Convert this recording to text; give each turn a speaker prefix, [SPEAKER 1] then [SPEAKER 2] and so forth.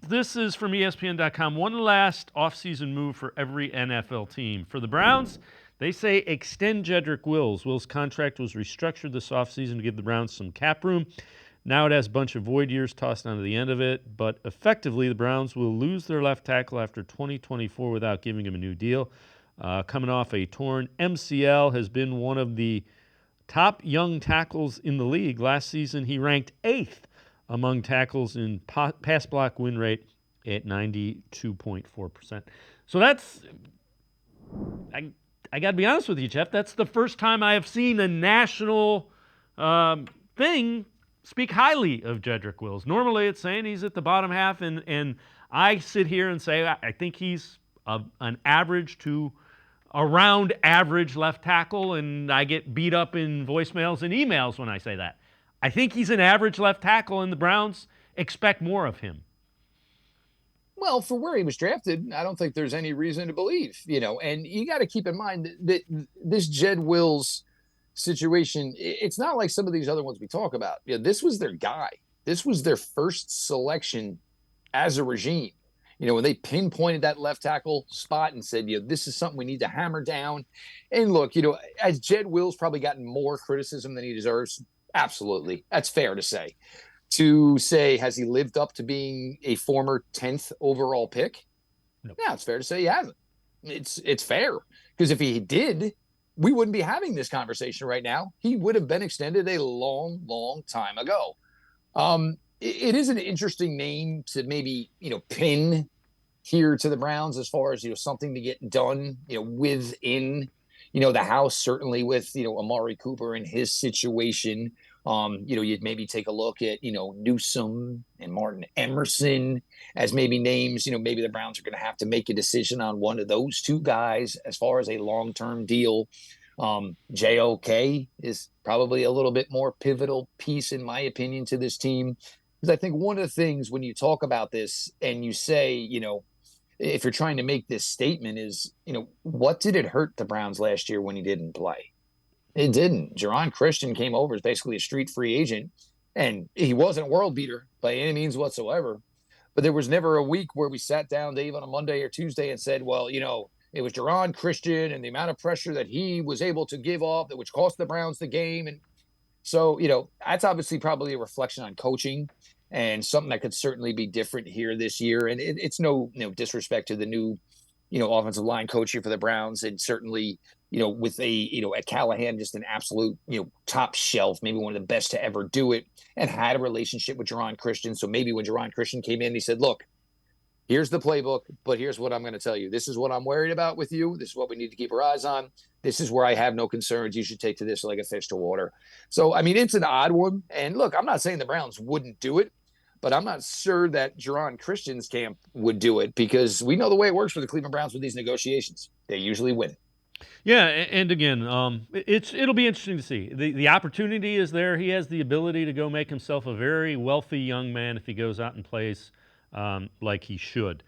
[SPEAKER 1] This is from ESPN.com. One last offseason move for every NFL team. For the Browns, they say extend Jedrick Wills. Wills' contract was restructured this offseason to give the Browns some cap room. Now it has a bunch of void years tossed onto the end of it, but effectively the Browns will lose their left tackle after 2024 without giving him a new deal. Coming off a torn MCL, has been one of the top young tackles in the league. Last season, he ranked 8th among tackles in pass block win rate at 92.4%. So that's, I got to be honest with you, Jeff, that's the first time I have seen a national thing speak highly of Jedrick Wills. Normally it's saying he's at the bottom half, and I sit here and say I think he's an average to around average left tackle, and I get beat up in voicemails and emails when I say that. I think he's an average left tackle, and the Browns expect more of him.
[SPEAKER 2] Well, for where he was drafted, I don't think there's any reason to believe, and you got to keep in mind that this Jed Wills situation, it's not like some of these other ones we talk about. This was their guy. This was their first selection as a regime. When they pinpointed that left tackle spot and said, this is something we need to hammer down. And look, as Jed Wills probably gotten more criticism than he deserves, absolutely. That's fair to say. To say, has he lived up to being a former 10th overall pick?
[SPEAKER 1] Nope.
[SPEAKER 2] Yeah, it's fair to say he hasn't. It's fair, because if he did, we wouldn't be having this conversation right now. He would have been extended a long, long time ago. It is an interesting name to maybe, pin here to the Browns as far as, something to get done, within, the house, certainly with, Amari Cooper and his situation. You'd maybe take a look at, Newsome and Martin Emerson as maybe names. Maybe the Browns are going to have to make a decision on one of those two guys as far as a long-term deal. JOK is probably a little bit more pivotal piece, in my opinion, to this team. Because I think one of the things when you talk about this and you say, if you're trying to make this statement is, what did it hurt the Browns last year when he didn't play? It didn't. Jerron Christian came over as basically a street free agent, and he wasn't a world beater by any means whatsoever. But there was never a week where we sat down, Dave, on a Monday or Tuesday and said, well, it was Jerron Christian and the amount of pressure that he was able to give off, which cost the Browns the game. And so, that's obviously probably a reflection on coaching and something that could certainly be different here this year. And it's no disrespect to the new, offensive line coach here for the Browns. And certainly, with at Callahan, just an absolute, top shelf, maybe one of the best to ever do it, and had a relationship with Jerron Christian. So maybe when Jerron Christian came in, he said, look, here's the playbook, but here's what I'm going to tell you. This is what I'm worried about with you. This is what we need to keep our eyes on. This is where I have no concerns. You should take to this like a fish to water. So, I mean, it's an odd one. And look, I'm not saying the Browns wouldn't do it, but I'm not sure that Jerron Christian's camp would do it, because we know the way it works for the Cleveland Browns with these negotiations. They usually win.
[SPEAKER 1] Yeah, and again, it'll be interesting to see. The opportunity is there. He has the ability to go make himself a very wealthy young man if he goes out and plays like he should.